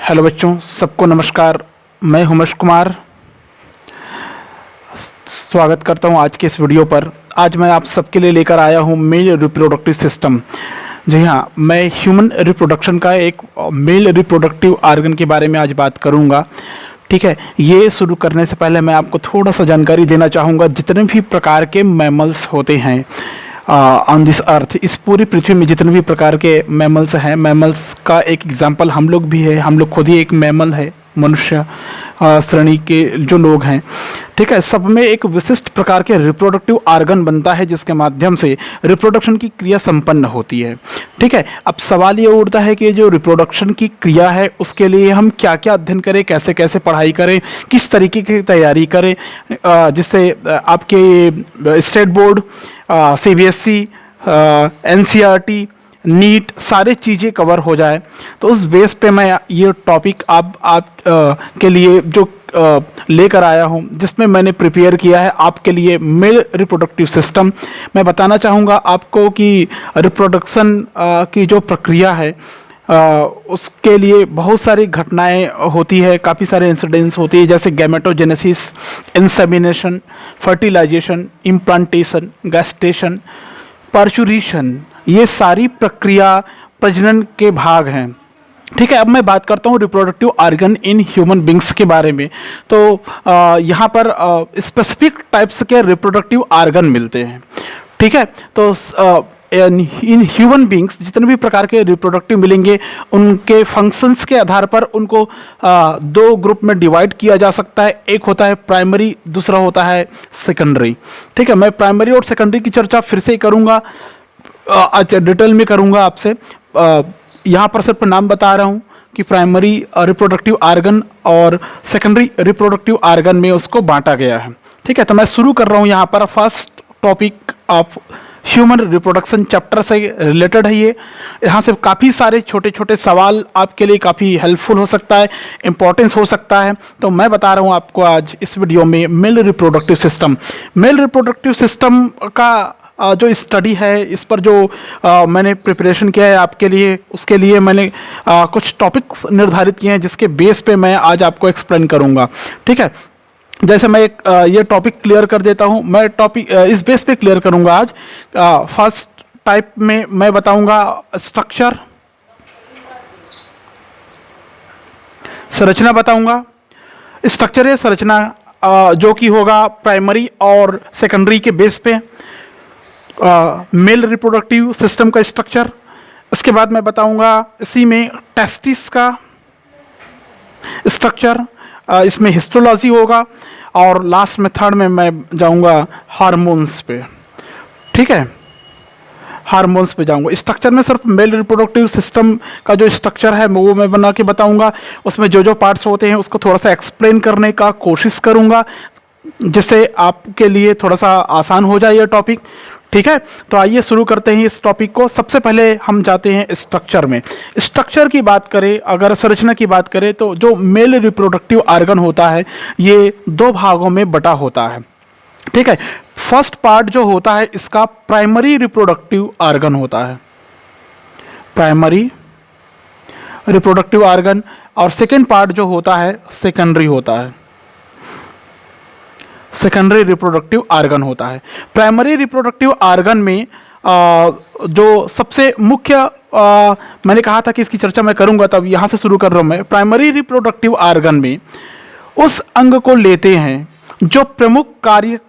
Hello बच्चों, सबको नमस्कार। मैं हुमेश कुमार स्वागत करता हूं आज के इस वीडियो पर। आज मैं आप सबके लिए लेकर आया हूं मेल रिप्रोडक्टिव सिस्टम। जी हाँ, मैं ह्यूमन रिप्रोडक्शन का एक मेल रिप्रोडक्टिव आर्गन के बारे में आज बात करूंगा। ठीक है, ये शुरू करने से पहले मैं आपको थोड़ा सा जानकारी देना चाहूँगा। जितने भी प्रकार के मैमल्स होते हैं ऑन दिस अर्थ, इस पूरी पृथ्वी में जितने भी प्रकार के मैमल्स हैं, मैमल्स का एक एग्जांपल हम लोग भी है। हम लोग खुद ही एक मैमल है, मनुष्य श्रेणी के जो लोग हैं। ठीक है, सब में एक विशिष्ट प्रकार के रिप्रोडक्टिव आर्गन बनता है जिसके माध्यम से रिप्रोडक्शन की क्रिया संपन्न होती है। ठीक है, अब सवाल ये उठता है कि जो रिप्रोडक्शन की क्रिया है उसके लिए हम क्या क्या अध्ययन करें, कैसे कैसे पढ़ाई करें, किस तरीके की तैयारी करें जिससे आपके state board, CBSE, NCERT, NEET सारे चीज़ें कवर हो जाए। तो उस बेस पे मैं ये टॉपिक आप के लिए जो लेकर आया हूँ, जिसमें मैंने प्रिपेयर किया है आपके लिए मेल रिप्रोडक्टिव सिस्टम। मैं बताना चाहूँगा आपको कि रिप्रोडक्शन की जो प्रक्रिया है उसके लिए बहुत सारी घटनाएं होती है, काफ़ी सारे इंसिडेंट्स होती है, जैसे gametogenesis, insemination, fertilisation, implantation, gestation, parturition. ये सारी प्रक्रिया प्रजनन के भाग हैं। ठीक है, अब मैं बात करता हूँ reproductive organ in human beings के बारे में। तो यहाँ पर स्पेसिफिक टाइप्स के रिप्रोडक्टिव आर्गन मिलते हैं। ठीक है, तो इन ह्यूमन बींग्स जितने भी प्रकार के रिप्रोडक्टिव मिलेंगे, उनके फंक्शंस के आधार पर उनको दो ग्रुप में डिवाइड किया जा सकता है। एक होता है प्राइमरी, दूसरा होता है सेकेंडरी। ठीक है, मैं प्राइमरी और सेकेंडरी की चर्चा फिर से करूँगा, अच्छा डिटेल में करूँगा आपसे। यहाँ पर सिर्फ नाम बता रहा हूँ कि प्राइमरी रिप्रोडक्टिव आर्गन और सेकेंडरी रिप्रोडक्टिव आर्गन में उसको बांटा गया है। ठीक है, तो मैं शुरू कर रहा हूँ यहाँ पर। First topic of human reproduction chapter से रिलेटेड है ये। यहाँ से काफ़ी सारे छोटे छोटे सवाल आपके लिए काफ़ी हेल्पफुल हो सकता है, इम्पोर्टेंस हो सकता है। तो मैं बता रहा हूँ आपको आज इस वीडियो में male reproductive system. Male reproductive system का जो स्टडी है, इस पर जो मैंने प्रिपरेशन किया है आपके लिए, उसके लिए मैंने कुछ टॉपिक्स निर्धारित किए हैं जिसके बेस पे मैं आज आपको एक्सप्लेन करूँगा। ठीक है, जैसे मैं ये टॉपिक क्लियर कर देता हूँ। मैं टॉपिक इस बेस पे क्लियर करूँगा आज। फर्स्ट टाइप में मैं बताऊँगा स्ट्रक्चर, संरचना बताऊँगा। स्ट्रक्चर है संरचना जो कि होगा प्राइमरी और सेकेंडरी के बेस पे मेल रिप्रोडक्टिव सिस्टम का स्ट्रक्चर। इसके बाद मैं बताऊंगा इसी में टेस्टिस का स्ट्रक्चर, इसमें हिस्टोलॉजी होगा, और लास्ट में थर्ड में मैं जाऊंगा हार्मोन्स पे। ठीक है, हार्मोन्स पे जाऊंगा। स्ट्रक्चर में सिर्फ मेल रिप्रोडक्टिव सिस्टम का जो स्ट्रक्चर है वो मैं बना के बताऊंगा। उसमें जो जो पार्ट्स होते हैं उसको थोड़ा सा एक्सप्लेन करने का कोशिश करूंगा, जिससे आपके लिए थोड़ा सा आसान हो जाए ये टॉपिक। ठीक है, तो आइए शुरू करते हैं इस टॉपिक को। सबसे पहले हम जाते हैं स्ट्रक्चर में। स्ट्रक्चर की बात करें, अगर संरचना की बात करें, तो जो मेल रिप्रोडक्टिव आर्गन होता है ये दो भागों में बटा होता है। ठीक है, फर्स्ट पार्ट जो होता है इसका प्राइमरी रिप्रोडक्टिव आर्गन होता है, प्राइमरी रिप्रोडक्टिव आर्गन, और सेकेंड पार्ट जो होता है सेकेंडरी होता है, सेकेंडरी रिप्रोडक्टिव आर्गन होता है। प्राइमरी रिप्रोडक्टिव आर्गन में जो सबसे मुख्य मैंने कहा था कि इसकी चर्चा मैं करूंगा, तब यहाँ से शुरू कर रहा हूँ मैं। प्राइमरी रिप्रोडक्टिव आर्गन में उस अंग को लेते हैं जो प्रमुख कार्य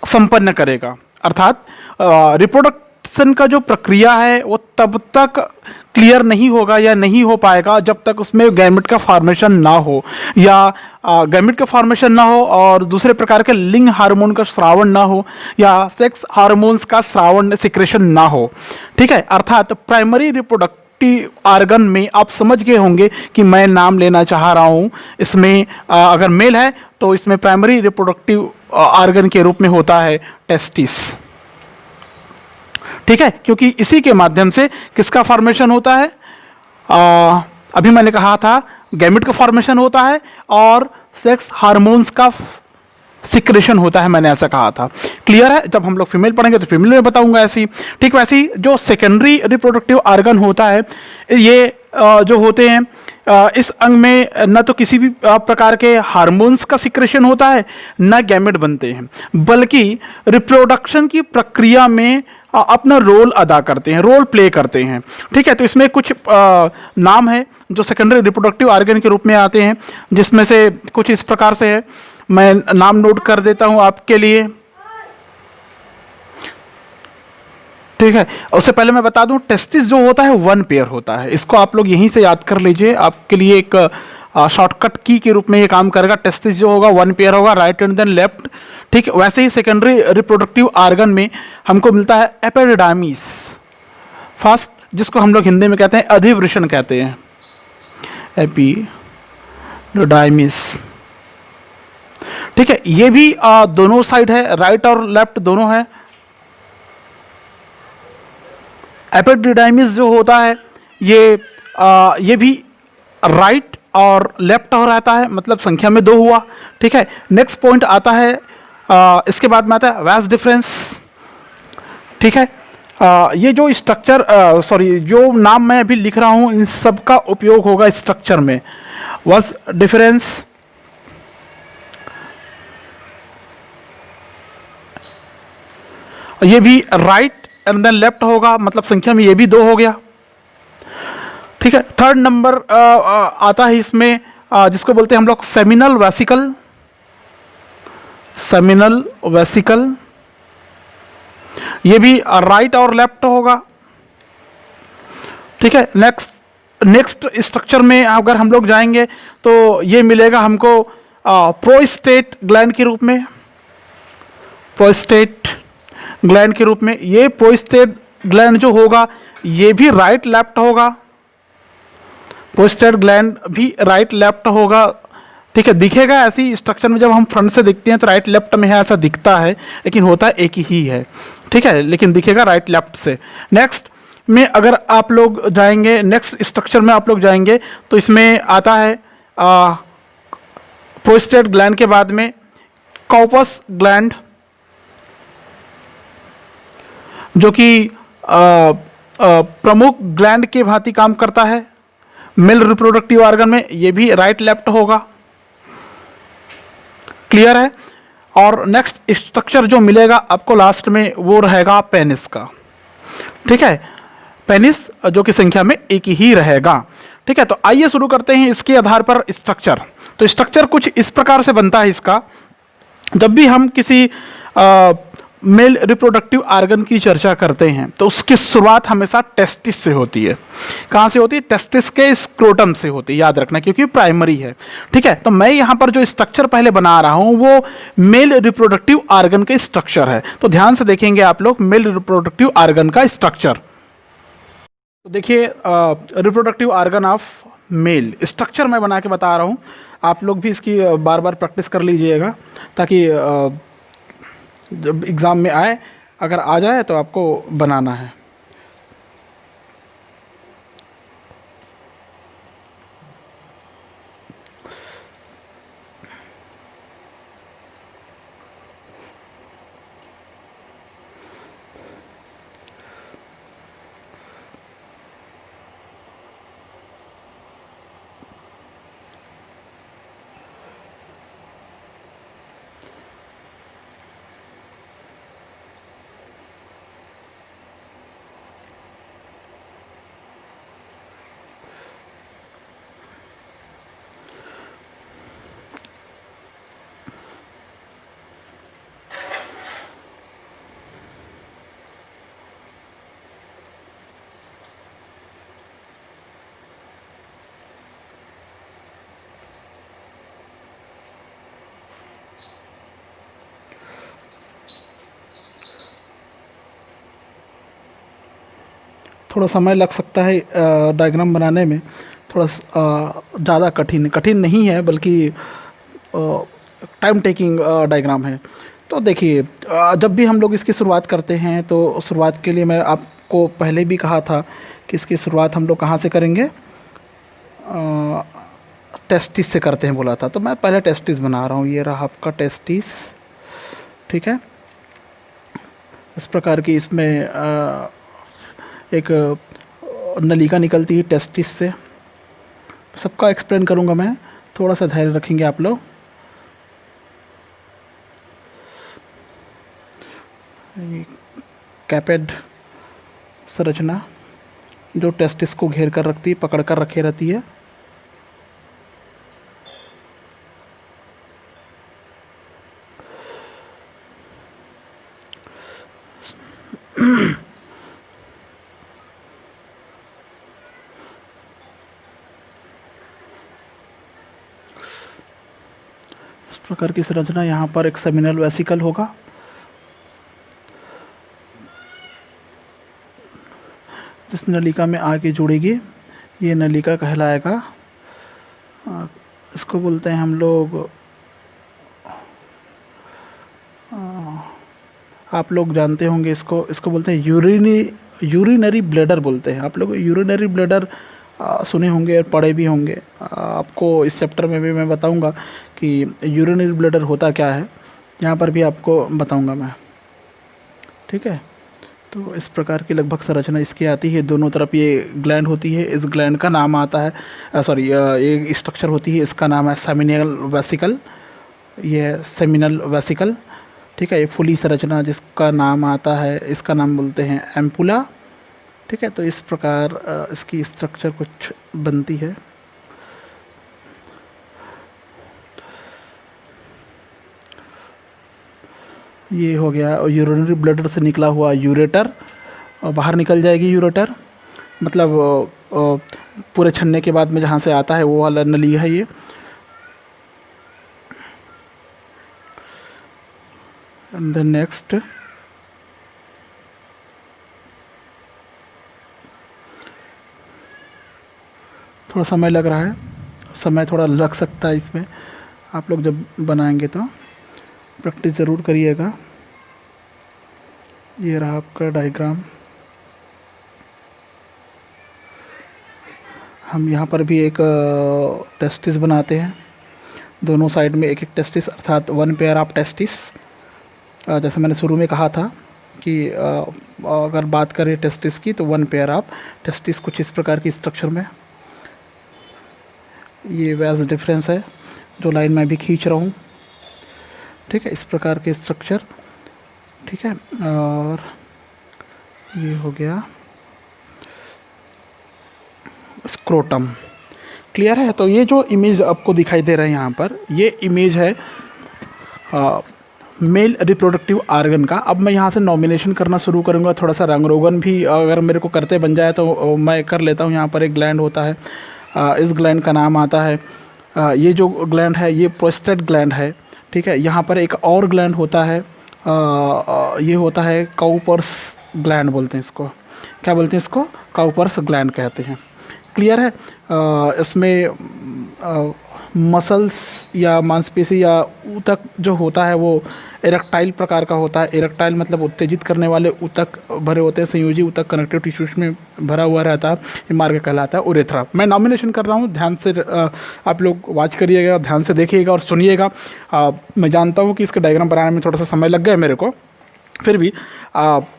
संपन्न करेगा, अर्थात रिप्रोडक्शन का जो प्रक्रिया है वो तब तक क्लियर नहीं होगा या नहीं हो पाएगा जब तक उसमें गैमेट का फॉर्मेशन ना हो, या गैमेट का फॉर्मेशन ना हो, और दूसरे प्रकार के लिंग हार्मोन का स्रावण ना हो, या सेक्स हार्मोन्स का स्रावण सिक्रेशन ना हो। ठीक है, अर्थात प्राइमरी रिप्रोडक्टिव आर्गन में आप समझ गए होंगे कि मैं नाम लेना चाह रहा हूँ। इसमें अगर मेल है तो इसमें प्राइमरी रिप्रोडक्टिव आर्गन के रूप में होता है टेस्टिस। ठीक है, क्योंकि इसी के माध्यम से किसका फॉर्मेशन होता है, अभी मैंने कहा था गैमेट का फॉर्मेशन होता है और सेक्स हार्मोन्स का सिक्रेशन होता है, मैंने ऐसा कहा था। क्लियर है? जब हम लोग फीमेल पढ़ेंगे तो फीमेल में बताऊंगा ऐसी। ठीक वैसी जो सेकेंडरी रिप्रोडक्टिव आर्गन होता है, ये जो होते हैं इस अंग में न तो किसी भी प्रकार के हार्मोन्स का सिक्रेशन होता है, न गैमेट बनते हैं, बल्कि रिप्रोडक्शन की प्रक्रिया में अपना रोल अदा करते हैं, रोल प्ले करते हैं। ठीक है, तो इसमें कुछ नाम है जो सेकेंडरी रिप्रोडक्टिव ऑर्गन के रूप में आते हैं, जिसमें से कुछ इस प्रकार से है। मैं नाम नोट कर देता हूं आपके लिए। ठीक है, उससे पहले मैं बता दूं, टेस्टिस जो होता है वन पेयर होता है, इसको आप लोग यहीं से याद कर लीजिए, आपके लिए एक शॉर्टकट की के रूप में ये काम करेगा। टेस्टिस जो होगा वन पेयर होगा, राइट एंड देन लेफ्ट। ठीक है, वैसे ही सेकेंडरी रिप्रोडक्टिव ऑर्गन में हमको मिलता है एपिडिडाइमिस फर्स्ट, जिसको हम लोग हिंदी में कहते हैं अधिवृषण कहते हैं, एपिडिडाइमिस। ठीक है, ये भी दोनों साइड है, राइट और लेफ्ट दोनों है। एपिडिडाइमिस जो होता है ये भी राइट और लेफ्ट हो रहता है, मतलब संख्या में 2 हुआ। ठीक है, नेक्स्ट पॉइंट आता है, इसके बाद में आता है वास डिफरेंस। ठीक है, ये जो स्ट्रक्चर जो नाम मैं अभी लिख रहा हूं, इन सब का उपयोग होगा स्ट्रक्चर में। वास डिफरेंस, ये भी राइट एंड देन लेफ्ट होगा, मतलब संख्या में ये भी 2 हो गया। ठीक है, थर्ड नंबर आता है इसमें जिसको बोलते हैं हम लोग सेमिनल वेसिकल, सेमिनल वेसिकल, ये भी राइट और लेफ्ट होगा। ठीक है, नेक्स्ट स्ट्रक्चर में अगर हम लोग जाएंगे तो ये मिलेगा हमको प्रोस्टेट ग्लैंड के रूप में, प्रोस्टेट ग्लैंड के रूप में। ये प्रोस्टेट ग्लैंड जो होगा ये भी राइट लेफ्ट होगा, प्रोस्टेट ग्लैंड भी राइट लेफ्ट होगा। ठीक है, दिखेगा ऐसी स्ट्रक्चर में, जब हम फ्रंट से देखते हैं तो राइट लेफ्ट में है ऐसा दिखता है, लेकिन होता एक ही है। ठीक है, लेकिन दिखेगा राइट लेफ्ट से। नेक्स्ट में अगर आप लोग जाएंगे, नेक्स्ट स्ट्रक्चर में आप लोग जाएंगे तो इसमें आता है प्रोस्टेट ग्लैंड के बाद में कॉर्पस ग्लैंड, जो कि प्रमुख ग्लैंड के भांति काम करता है मेल रिप्रोडक्टिव ऑर्गन में। ये भी राइट लेफ्ट होगा, क्लियर है। और नेक्स्ट स्ट्रक्चर जो मिलेगा आपको लास्ट में वो रहेगा पेनिस का। ठीक है, पेनिस जो कि संख्या में 1 ही रहेगा। ठीक है, तो आइए शुरू करते हैं इसके आधार पर स्ट्रक्चर। तो स्ट्रक्चर कुछ इस प्रकार से बनता है इसका। जब भी हम किसी मेल रिप्रोडक्टिव ऑर्गन की चर्चा करते हैं तो उसकी शुरुआत हमेशा टेस्टिस से होती है। कहाँ से होती है? टेस्टिस के स्क्रोटम से होती है, याद रखना, क्योंकि प्राइमरी है। ठीक है, तो मैं यहाँ पर जो स्ट्रक्चर पहले बना रहा हूँ वो मेल रिप्रोडक्टिव ऑर्गन के स्ट्रक्चर है। तो ध्यान से देखेंगे आप लोग मेल रिप्रोडक्टिव ऑर्गन का स्ट्रक्चर। तो देखिए, reproductive organ of male structure मैं बना के बता रहा हूँ, आप लोग भी इसकी बार बार प्रैक्टिस कर लीजिएगा, ताकि जब एग्ज़ाम में आए, अगर आ जाए तो आपको बनाना है। थोड़ा समय लग सकता है डायग्राम बनाने में, थोड़ा ज़्यादा कठिन नहीं है, बल्कि टाइम टेकिंग डायग्राम है। तो देखिए, जब भी हम लोग इसकी शुरुआत करते हैं तो शुरुआत के लिए मैं आपको पहले भी कहा था कि इसकी शुरुआत हम लोग कहाँ से करेंगे, टेस्टिस से करते हैं बोला था। तो मैं पहले टेस्टिस बना रहा हूँ, ये रहा आपका टेस्टिस। ठीक है, इस प्रकार की इसमें एक नलिका निकलती है टेस्टिस से, सबका एक्सप्लेन करूँगा मैं, थोड़ा सा धैर्य रखेंगे आप लोग। कैपेड संरचना जो टेस्टिस को घेर कर रखती है, पकड़ कर रखे रहती है। इस प्रकार की संरचना, यहाँ पर एक सेमिनल वेसिकल होगा, जिस नलिका में आगे जुड़ेगी, ये नलिका कहलाएगा। इसको बोलते हैं हम लोग, आप लोग जानते होंगे इसको बोलते हैं यूरिनरी ब्लैडर बोलते हैं। आप लोग यूरिनरी ब्लैडर सुने होंगे और पढ़े भी होंगे। आपको इस चैप्टर में भी मैं बताऊंगा कि यूरिनरी ब्लैडर होता क्या है, यहाँ पर भी आपको बताऊंगा मैं, ठीक है। तो इस प्रकार की लगभग संरचना इसकी आती है। दोनों तरफ ये ग्लैंड होती है, इस ग्लैंड का नाम आता है, ये स्ट्रक्चर होती है, इसका नाम है सेमिनल वेसिकल। ये सेमिनल वेसिकल, ठीक है। ये फुली संरचना जिसका नाम आता है, इसका नाम बोलते हैं एम्पुला, ठीक है। तो इस प्रकार इसकी स्ट्रक्चर कुछ बनती है। ये हो गया यूरिनरी ब्लैडर से निकला हुआ यूरेटर, और बाहर निकल जाएगी यूरेटर, मतलब पूरे छन्ने के बाद में जहाँ से आता है वो वाला नली है ये। एंड देन नेक्स्ट, थोड़ा समय लग रहा है, समय थोड़ा लग सकता है इसमें। आप लोग जब बनाएंगे तो प्रैक्टिस ज़रूर करिएगा। ये रहा आपका डायग्राम। हम यहाँ पर भी एक टेस्टिस बनाते हैं, दोनों साइड में एक एक टेस्टिस, अर्थात 1 पेयर ऑफ टेस्टिस। जैसे मैंने शुरू में कहा था कि अगर बात करें टेस्टिस की तो 1 पेयर ऑफ टेस्टिस कुछ इस प्रकार की स्ट्रक्चर में। ये वैस डिफरेंस है जो लाइन मैं भी खींच रहा हूँ, ठीक है। इस प्रकार के स्ट्रक्चर, ठीक है। और ये हो गया स्क्रोटम, क्लियर है। तो ये जो इमेज आपको दिखाई दे रहा है यहाँ पर, ये इमेज है मेल रिप्रोडक्टिव आर्गन का। अब मैं यहाँ से नॉमिनेशन करना शुरू करूँगा। थोड़ा सा रंग रोगन भी अगर मेरे को करते बन जाए तो मैं कर लेता हूँ। यहाँ पर एक ग्लैंड होता है, इस ग्लैंड का नाम आता है, ये जो ग्लैंड है ये प्रोस्टेट ग्लैंड है, ठीक है। यहाँ पर एक और ग्लैंड होता है, ये होता है काउपर्स ग्लैंड बोलते हैं इसको। क्या बोलते हैं इसको? काउपर्स ग्लैंड कहते हैं, क्लियर है। इसमें मसल्स या मांसपेशी या ऊतक जो होता है वो इरेक्टाइल प्रकार का होता है। इरेक्टाइल मतलब उत्तेजित करने वाले ऊतक भरे होते हैं, संयोजी ऊतक कनेक्टिव टिश्यूज में भरा हुआ रहता है। ये मार्ग कहलाता है उरेथ्रा। मैं नॉमिनेशन कर रहा हूँ, ध्यान से आप लोग वॉच करिएगा, ध्यान से देखिएगा और सुनिएगा। मैं जानता हूँ कि इसका डायग्राम बनाने में थोड़ा सा समय लग गया मेरे को, फिर भी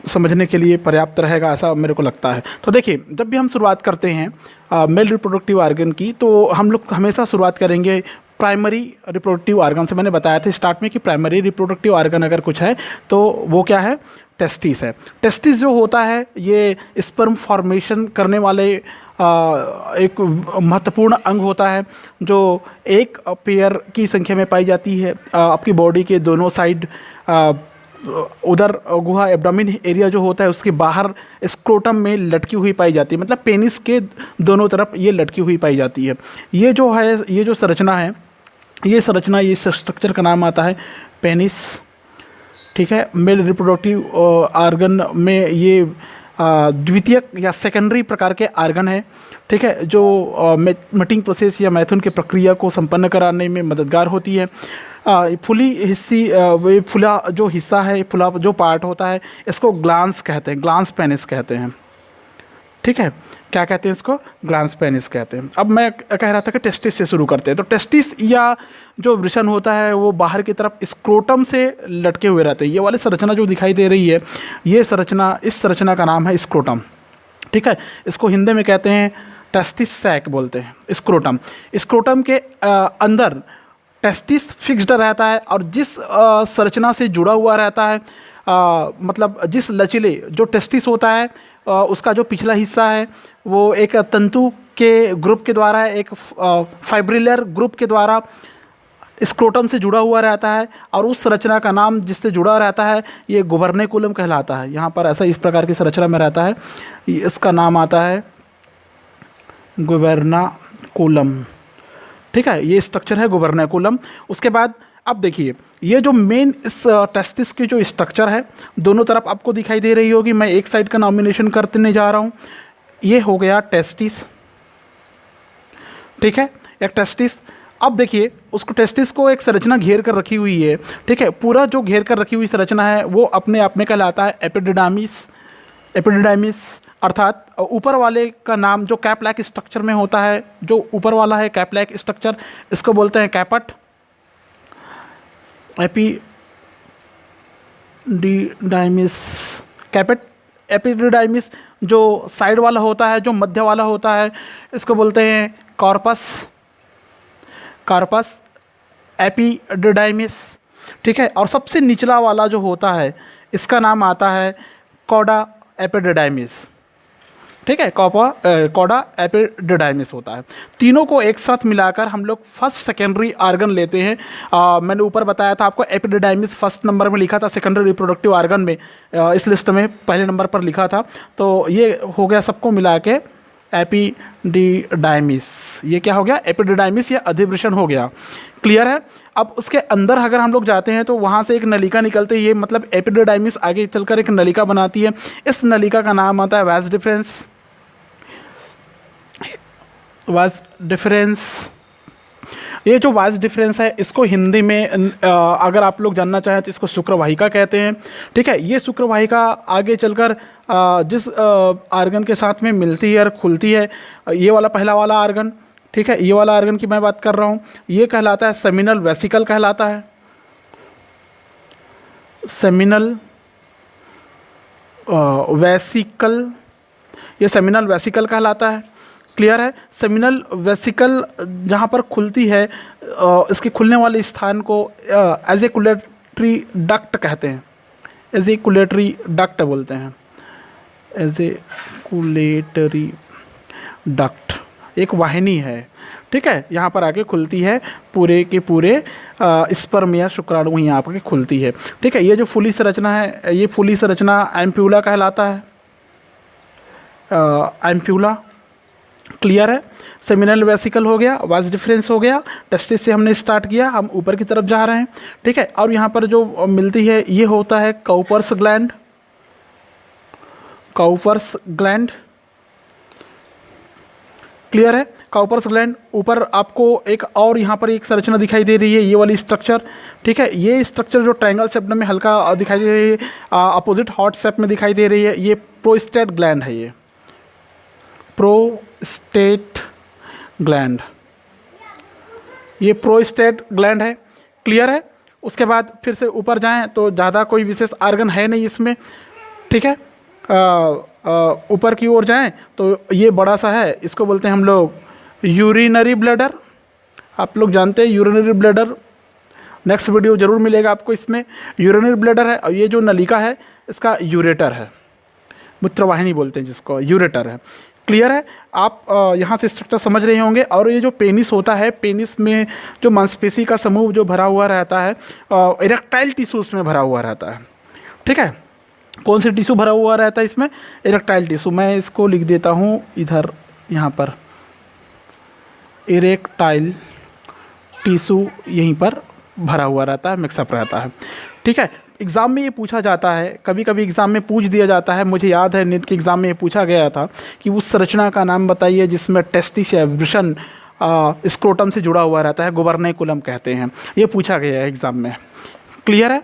समझने के लिए पर्याप्त रहेगा ऐसा मेरे को लगता है। तो देखिए, जब भी हम शुरुआत करते हैं मेल रिप्रोडक्टिव ऑर्गन की, तो हम लोग हमेशा शुरुआत करेंगे प्राइमरी रिप्रोडक्टिव ऑर्गन से। मैंने बताया था स्टार्ट में कि प्राइमरी रिप्रोडक्टिव ऑर्गन अगर कुछ है तो वो क्या है? टेस्टिस है। टेस्टिस जो होता है ये स्पर्म फॉर्मेशन करने वाले एक महत्वपूर्ण अंग होता है, जो एक पेयर की संख्या में पाई जाती है। आपकी बॉडी के दोनों साइड, उधर गुहा एब्डोमिन एरिया जो होता है उसके बाहर स्क्रोटम में लटकी हुई पाई जाती है, मतलब पेनिस के दोनों तरफ ये लटकी हुई पाई जाती है। ये जो है, ये जो संरचना है, ये संरचना, ये स्ट्रक्चर का नाम आता है पेनिस, ठीक है। मेल रिप्रोडक्टिव ऑर्गन में ये द्वितीयक या सेकेंडरी प्रकार के ऑर्गन है, ठीक है, जो मेटिंग प्रोसेस या मैथुन की प्रक्रिया को संपन्न कराने में मददगार होती है। फुली हिस्सी, फुला जो हिस्सा है, फुला जो पार्ट होता है, इसको ग्लांस कहते हैं, ग्लांस पेनिस कहते हैं, ठीक है। क्या कहते हैं इसको? ग्लांस पेनिस कहते हैं। अब मैं कह रहा था कि टेस्टिस से शुरू करते हैं। तो टेस्टिस या जो वृषण होता है वो बाहर की तरफ स्क्रोटम से लटके हुए रहते हैं। ये वाली संरचना जो दिखाई दे रही है, ये संरचना, इस संरचना का नाम है स्क्रोटम, ठीक है। इसको हिंदी में कहते हैं टेस्टिस सैक बोलते हैं, स्क्रोटम। स्क्रोटम के अंदर टेस्टिस फिक्स्ड रहता है और जिस संरचना से जुड़ा हुआ रहता है, मतलब जिस लचीले जो टेस्टिस होता है उसका जो पिछला हिस्सा है वो एक तंतु के ग्रुप के द्वारा, एक फाइब्रिलर ग्रुप के द्वारा स्क्रोटम से जुड़ा हुआ रहता है और उस संरचना का नाम जिससे जुड़ा रहता है ये गुबर्नेकुलम कहलाता है। यहाँ पर ऐसा इस प्रकार की संरचना में रहता है, इसका नाम आता है गुबर्नाकुलम। ठीक है, ये स्ट्रक्चर है गुबर्नेकुलम। उसके बाद अब देखिए ये जो मेन इस टेस्टिस की जो स्ट्रक्चर है दोनों तरफ आपको दिखाई दे रही होगी, मैं एक साइड का नॉमिनेशन करने जा रहा हूँ। ये हो गया टेस्टिस, ठीक है, एक टेस्टिस। अब देखिए उसको टेस्टिस को एक संरचना घेर कर रखी हुई है, ठीक है, पूरा जो घेर कर रखी हुई संरचना है वो अपने आप में कहलाता है एपिडिडाइमिस। एपिडिडाइमिस अर्थात ऊपर वाले का नाम जो कैप लाइक स्ट्रक्चर में होता है, जो ऊपर वाला है कैप लाइक स्ट्रक्चर, इसको बोलते हैं कैपट। एपिडिडाइमिस, कैपेट। एपिडिडाइमिस जो साइड वाला होता है, जो मध्य वाला होता है, इसको बोलते हैं कॉर्पस। कार्पस, एपिडिडाइमिस, ठीक है। और सबसे निचला वाला जो होता है इसका नाम आता है कॉडा एपिडिडाइमिस, ठीक है, कॉडा एपिडिडाइमिस होता है। तीनों को एक साथ मिलाकर हम लोग फर्स्ट सेकेंडरी आर्गन लेते हैं। मैंने ऊपर बताया था आपको एपिडिडाइमिस फर्स्ट नंबर में लिखा था, सेकेंडरी रिप्रोडक्टिव आर्गन में इस लिस्ट में पहले नंबर पर लिखा था। तो ये हो गया सबको मिला के एपिडिडाइमिस। ये क्या हो गया? एपिडिडाइमिस या अधिवृषण हो गया। क्लियर है? अब उसके अंदर अगर हम लोग जाते हैं तो वहाँ से एक नलिका निकलती है, ये मतलब एपिडिडाइमिस आगे चलकर एक नलिका बनाती है। इस नलिका का नाम आता है वास डिफरेंस। वास डिफरेंस, ये जो वास डिफरेंस है इसको हिंदी में अगर आप लोग जानना चाहें तो इसको शुक्रवाहिका कहते हैं, ठीक है। ये शुक्रवाहिका आगे चलकर जिस आर्गन के साथ में मिलती है और खुलती है, ये वाला पहला वाला आर्गन, ठीक है, ये वाला आर्गन की मैं बात कर रहा हूँ, ये कहलाता है सेमिनल वेसिकल कहलाता है। सेमिनल वेसिकल, ये सेमिनल वेसिकल कहलाता है। क्लियर है? सेमिनल वेसिकल जहाँ पर खुलती है इसके खुलने वाले स्थान को एजेकुलेटरी डक्ट कहते हैं। एजेकुलेटरी डक्ट बोलते हैं, एजेकुलेटरी डक्ट एक वाहिनी है, ठीक है, यहाँ पर आके खुलती है, पूरे के पूरे स्पर्म या शुक्राणु यहाँ पर खुलती है, ठीक है। ये जो फुली संरचना है, ये फुली संरचना एम्प्यूला कहलाता है, एम्प्यूला। क्लियर है? सेमिनल वेसिकल हो गया, वास डिफरेंस हो गया, टेस्टिस से हमने स्टार्ट किया, हम ऊपर की तरफ जा रहे हैं, ठीक है। और यहाँ पर जो मिलती है ये होता है Cowper's gland. Cowper's gland, clear है? Cowper's gland. ऊपर आपको एक और यहाँ पर एक संरचना दिखाई दे रही है, ये वाली स्ट्रक्चर, ठीक है। ये स्ट्रक्चर जो ट्रायंगल शेप में हल्का दिखाई दे रही है, अपोजिट हॉट शेप में दिखाई दे रही है, ये प्रोस्टेट ग्लैंड है। ये प्रोस्टेट ग्लैंड, ये प्रोस्टेट ग्लैंड है। क्लियर है? उसके बाद फिर से ऊपर जाएं तो ज़्यादा कोई विशेष आर्गन है नहीं इसमें, ठीक है। ऊपर की ओर जाएं तो ये बड़ा सा है, इसको बोलते हैं हम लोग यूरिनरी ब्लैडर। आप लोग जानते हैं यूरिनरी ब्लैडर, नेक्स्ट वीडियो जरूर मिलेगा आपको इसमें। यूरिनरी ब्लैडर है और ये जो नलिका है इसका यूरेटर है, मूत्रवाहिनी बोलते हैं जिसको, यूरेटर है। क्लियर है? आप यहाँ से स्ट्रक्चर समझ रहे होंगे। और ये जो पेनिस होता है, पेनिस में जो मांसपेशी का समूह जो भरा हुआ रहता है, इरेक्टाइल टिश्यू उसमें भरा हुआ रहता है, ठीक है। कौन से टिश्यू भरा हुआ रहता है इसमें? Erectile tissue. मैं इसको लिख देता हूँ इधर, यहाँ पर इरेक्टाइल टिश्यू यहीं पर भरा हुआ रहता है, मिक्सअप रहता है, ठीक है। एग्ज़ाम में ये पूछा जाता है, कभी कभी एग्ज़ाम में पूछ दिया जाता है। मुझे याद है नीट के एग्ज़ाम में ये पूछा गया था कि उस संरचना का नाम बताइए जिसमें टेस्टिस या वृषण स्क्रोटम से जुड़ा हुआ रहता है, गुबर्नेकुलम कहते हैं। ये पूछा गया है एग्ज़ाम में। क्लियर है?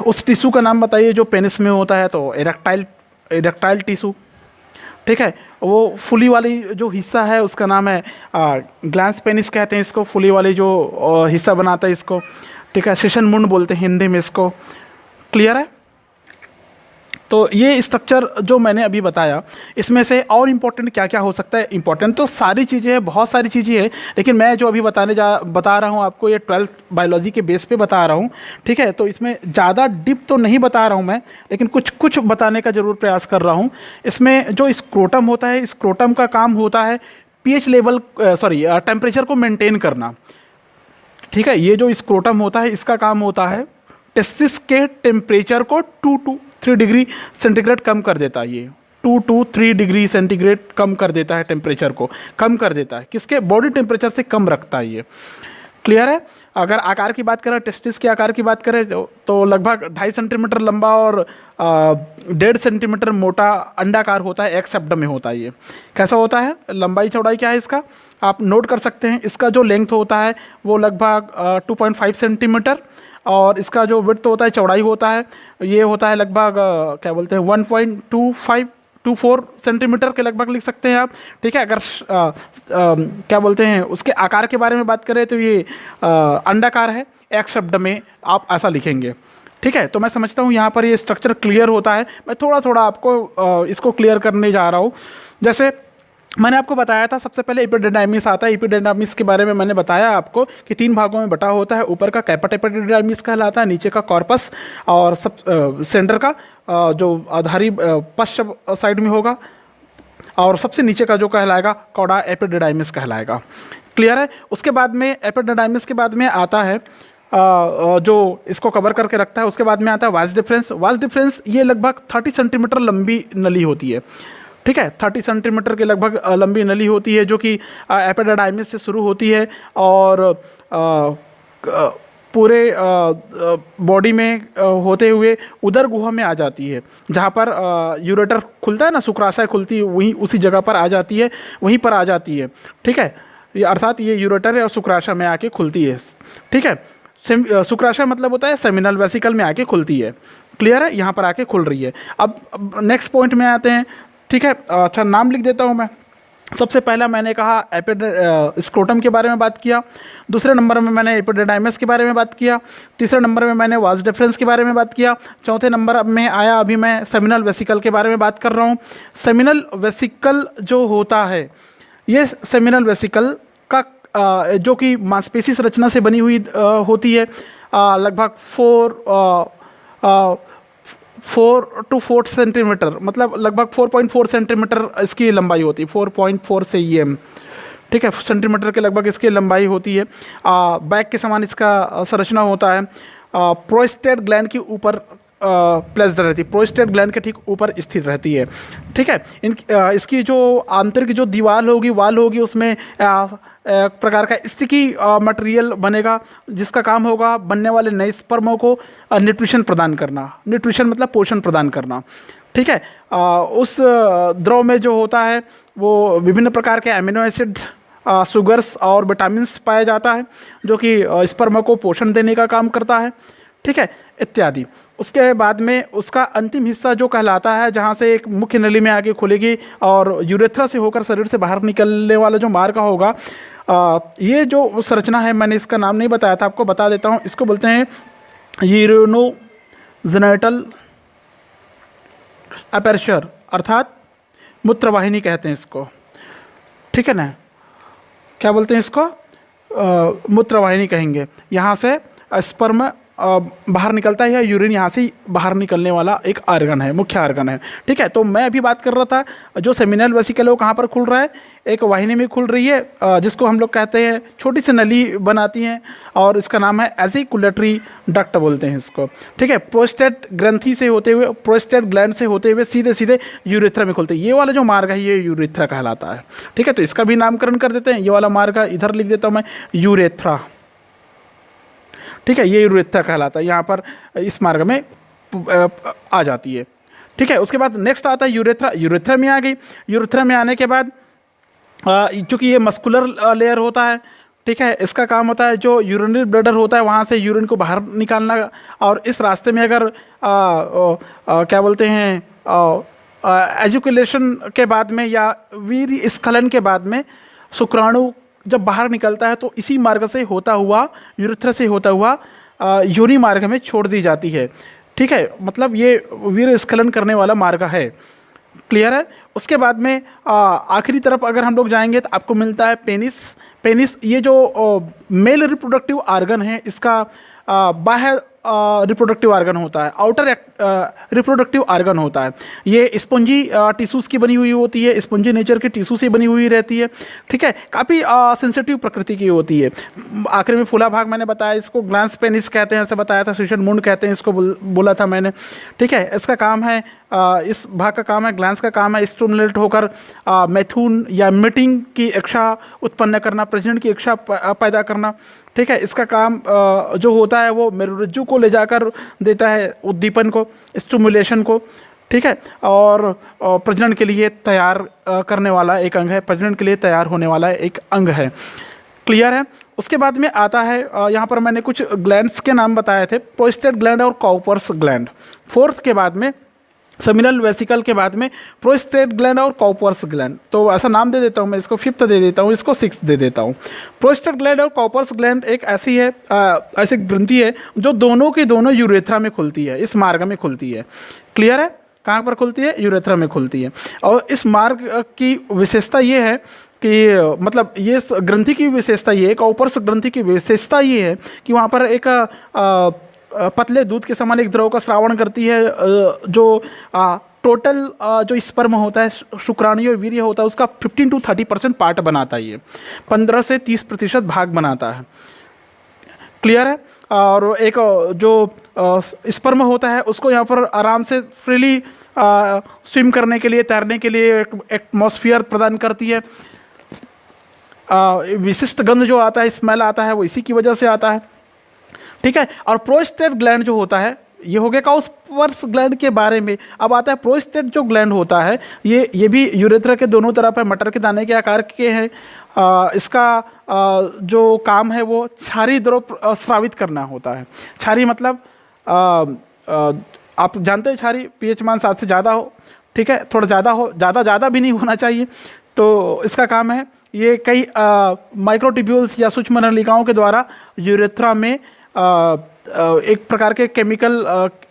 उस टिश्यू का नाम बताइए जो पेनिस में होता है, तो इरेक्टाइल टिश्यू, ठीक है। वो फुली वाली जो हिस्सा है उसका नाम है ग्लैंस पेनिस कहते हैं इसको, फुली वाली जो हिस्सा बनाता है इसको, ठीक है। सेशन मुंड बोलते हैं हिंदी में इसको। क्लियर है? तो ये स्ट्रक्चर जो मैंने अभी बताया, इसमें से और इम्पोर्टेंट क्या क्या हो सकता है? इम्पोर्टेंट तो सारी चीज़ें हैं, बहुत सारी चीज़ें हैं, लेकिन मैं जो अभी बता रहा हूँ आपको, ये 12th बायोलॉजी के बेस पे बता रहा हूँ, ठीक है। तो इसमें ज़्यादा डिप तो नहीं बता रहा हूँ मैं, लेकिन कुछ कुछ बताने का ज़रूर प्रयास कर रहा हूँ। इसमें जो स्क्रोटम होता है, स्क्रोटम का काम होता है पीएच लेवल, टेम्परेचर को मेंटेन करना, ठीक है। ये जो स्क्रोटम होता है, इसका काम होता है टेस्टिस के टेम्परेचर को 2 to 3 डिग्री सेंटीग्रेड कम कर देता है। ये 2 to 3 डिग्री सेंटीग्रेड कम कर देता है, टेम्परेचर को कम कर देता है, किसके? बॉडी टेम्परेचर से कम रखता है ये, क्लियर है। अगर आकार की बात करें, टेस्टिस के आकार की बात करें तो लगभग 2.5 सेंटीमीटर लंबा और 1.5 सेंटीमीटर मोटा अंडाकार होता है, एक्स एब्डम में होता है। ये कैसा होता है? लंबाई चौड़ाई क्या है इसका, आप नोट कर सकते हैं। इसका जो लेंथ होता है वो लगभग 2.5 सेंटीमीटर, और इसका जो विड्थ होता है, चौड़ाई होता है, ये होता है लगभग क्या बोलते हैं 1.24 सेंटीमीटर के लगभग लिख सकते हैं आप, ठीक है। अगर क्या बोलते हैं उसके आकार के बारे में बात करें तो ये अंडाकार है, एक शब्द में आप ऐसा लिखेंगे, ठीक है। तो मैं समझता हूँ यहाँ पर ये स्ट्रक्चर क्लियर होता है। मैं थोड़ा थोड़ा आपको इसको क्लियर करने जा रहा हूँ। जैसे मैंने आपको बताया था, सबसे पहले एपिडेर्मिस आता है। एपिडेर्मिस के बारे में मैंने बताया आपको कि 3 भागों में बटा होता है। ऊपर का कैपट एपिडेर्मिस कहलाता है, नीचे का कॉर्पस, और सब सेंटर का जो आधारी पश्च साइड में होगा, और सबसे नीचे का जो कहलाएगा कौड़ा एपिडेर्मिस कहलाएगा, क्लियर है। उसके बाद में एपिडेर्मिस के बाद में आता है जो इसको कवर करके रखता है, उसके बाद में आता है वास डिफरेंस। वास डिफरेंस ये लगभग 30 सेंटीमीटर लंबी नली होती है, ठीक है। 30 सेंटीमीटर के लगभग लंबी नली होती है, जो कि एपिडेर्मिस से शुरू होती है और पूरे बॉडी में होते हुए उदर गुहा में आ जाती है, जहाँ पर यूरेटर खुलता है ना, शुक्राशय खुलती है, वहीं उसी जगह पर आ जाती है, वहीं पर आ जाती है, ठीक है। ये अर्थात ये यूरेटर है और शुक्राशय में आके खुलती है, ठीक है। शुक्राशय मतलब होता है सेमिनल वेसिकल में आके खुलती है, क्लियर है। यहाँ पर आके खुल रही है। अब नेक्स्ट पॉइंट में आते हैं, ठीक है। अच्छा, नाम लिख देता हूँ मैं। सबसे पहला मैंने कहा स्क्रोटम के बारे में बात किया, दूसरे नंबर में मैंने एपिडेर्मिस के बारे में बात किया, तीसरे नंबर में मैंने वास डिफरेंस के बारे में बात किया, चौथे नंबर में आया अभी मैं सेमिनल वेसिकल के बारे में बात कर रहा हूँ। सेमिनल वेसिकल जो होता है, ये सेमिनल वेसिकल का जो कि मांसपेशी संरचना से बनी हुई होती है, लगभग 4 to 4 सेंटीमीटर, मतलब लगभग 4.4 सेंटीमीटर इसकी लंबाई होती है, 4.4 से em, ठीक है, सेंटीमीटर के लगभग इसकी लंबाई होती है। बैक के समान इसका संरचना होता है। प्रोस्टेट ग्लैंड के ऊपर प्लेस्ड रहती है, प्रोस्टेट ग्लैंड के ठीक ऊपर स्थित रहती है, ठीक है। इसकी जो आंतरिक जो दीवार होगी, वाल होगी, उसमें एक प्रकार का स्टिकी मटेरियल बनेगा, जिसका काम होगा बनने वाले नए स्पर्मों को न्यूट्रिशन प्रदान करना। न्यूट्रिशन मतलब पोषण प्रदान करना, ठीक है। उस द्रव में जो होता है वो विभिन्न प्रकार के एमिनो एसिड, शुगर्स और विटामिन्स पाया जाता है, जो कि स्पर्म को पोषण देने का काम करता है, ठीक है, इत्यादि। उसके बाद में उसका अंतिम हिस्सा जो कहलाता है, जहाँ से एक मुख्य नली में आके खुलेगी और यूरेथ्रा से होकर शरीर से बाहर निकलने वाला जो मार्ग होगा, ये जो संरचना है, मैंने इसका नाम नहीं बताया था, आपको बता देता हूँ। इसको बोलते हैं यूरिनोजेनिटल अपर्चर, अर्थात मूत्रवाहिनी कहते हैं इसको, ठीक है ना। क्या बोलते हैं इसको? मूत्रवाहिनी कहेंगे। यहाँ से स्पर्म बाहर निकलता है, या यूरिन यहाँ से बाहर निकलने वाला एक आर्गन है, मुख्य आर्गन है, ठीक है। तो मैं अभी बात कर रहा था, जो सेमिनल वेसिकल है वो कहाँ पर खुल रहा है? एक वाहिनी में खुल रही है, जिसको हम लोग कहते हैं, छोटी सी नली बनाती हैं, और इसका नाम है एसिकुलेटरी डक्ट बोलते हैं इसको, ठीक है। प्रोस्टेट ग्रंथि से होते हुए, प्रोस्टेट ग्लैंड से होते हुए सीधे सीधे यूरेथ्रा में खुलते हैं। ये वाला जो मार्ग है ये यूरेथ्रा कहलाता है, ठीक है। तो इसका भी नामकरण कर देते हैं। ये वाला मार्ग इधर लिख देता हूँ मैं, यूरेथ्रा, ठीक है। ये यूरेथ्रा कहलाता है, यहाँ पर इस मार्ग में आ जाती है, ठीक है। उसके बाद नेक्स्ट आता है यूरेथ्रा। यूरेथ्रा में आ गई। यूरेथ्रा में आने के बाद चूँकि ये मस्कुलर लेयर होता है, ठीक है, इसका काम होता है जो यूरिनरी ब्लैडर होता है वहाँ से यूरिन को बाहर निकालना, और इस रास्ते में अगर क्या बोलते हैं एजुकुलेशन के बाद में या वीर्य स्खलन के बाद में शुक्राणु जब बाहर निकलता है, तो इसी मार्ग से होता हुआ, यूरेथ्रा से होता हुआ योनि मार्ग में छोड़ दी जाती है। ठीक है, मतलब ये वीर स्खलन करने वाला मार्ग है। क्लियर है। उसके बाद में आखिरी तरफ अगर हम लोग जाएंगे तो आपको मिलता है पेनिस। पेनिस ये जो मेल रिप्रोडक्टिव आर्गन है, इसका बाह्य रिप्रोडक्टिव आर्गन होता है, आउटर रिप्रोडक्टिव आर्गन होता है। ये स्पंजी टिश्यूज़ की बनी हुई होती है, स्पंजी नेचर के टिश्यू से बनी हुई रहती है। ठीक है, काफ़ी सेंसिटिव प्रकृति की होती है। आखिर में फूला भाग मैंने बताया, इसको ग्लैंस पेनिस कहते हैं, ऐसे बताया था। सेशन मुंड कहते हैं इसको, बोला था मैंने। ठीक है, इसका काम है, इस भाग का काम है, ग्लैंस का काम है स्टिमुलेट होकर मैथुन या मीटिंग की इच्छा उत्पन्न करना, प्रजनन की इच्छा पैदा करना। ठीक है, इसका काम जो होता है वो मेरुरज्जु को ले जाकर देता है उद्दीपन को, स्टिमुलेशन को। ठीक है, और प्रजनन के लिए तैयार करने वाला एक अंग है, प्रजनन के लिए तैयार होने वाला एक अंग है। क्लियर है। उसके बाद में आता है, यहाँ पर मैंने कुछ ग्लैंड्स के नाम बताए थे, प्रोस्टेट ग्लैंड और कॉपर्स ग्लैंड। फोर्थ के बाद में सेमिनल वेसिकल के बाद में प्रोस्टेट ग्लैंड और कॉपर्स ग्लैंड। तो ऐसा नाम दे देता हूँ मैं, इसको फिफ्थ दे देता हूँ, इसको सिक्स दे देता हूँ। प्रोस्टेट ग्लैंड और कॉपर्स ग्लैंड एक ऐसी है, ऐसी ग्रंथि है जो दोनों की दोनों यूरेथ्रा में खुलती है, इस मार्ग में खुलती है। क्लियर है। कहाँ पर खुलती है? यूरेथ्रा में खुलती है। और इस मार्ग की विशेषता ये है कि मतलब ये ग्रंथि की विशेषता ये है, कॉपर्स ग्रंथि की विशेषता ये है कि वहाँ पर एक पतले दूध के समान एक द्रव का स्रावण करती है, जो टोटल जो स्पर्म होता है, शुक्राणु वीर्य होता है, उसका 15 to 30% पार्ट बनाता है। ये 15 से 30% भाग बनाता है। क्लियर है। और एक जो स्पर्म होता है उसको यहाँ पर आराम से फ्रीली स्विम करने के लिए, तैरने के लिए एक एटमॉस्फेयर प्रदान करती है। विशिष्ट गंध जो आता है, स्मेल आता है, वो इसी की वजह से आता है। ठीक है। और प्रोस्टेट ग्लैंड जो होता है, ये हो गया कॉपर्स ग्लैंड के बारे में। अब आता है प्रोस्टेट जो ग्लैंड होता है, ये भी यूरेथ्रा के दोनों तरफ है, मटर के दाने के आकार के हैं। इसका जो काम है वो क्षारीय द्रव स्रावित करना होता है। क्षारीय मतलब आप जानते हैं क्षारीय पीएच मान 7 से ज़्यादा हो। ठीक है, थोड़ा ज़्यादा हो, ज़्यादा भी नहीं होना चाहिए। तो इसका काम है, ये कई माइक्रोट्यूब्यूल्स या सूक्ष्म नलिकाओं के द्वारा यूरेथ्रा में एक प्रकार के केमिकल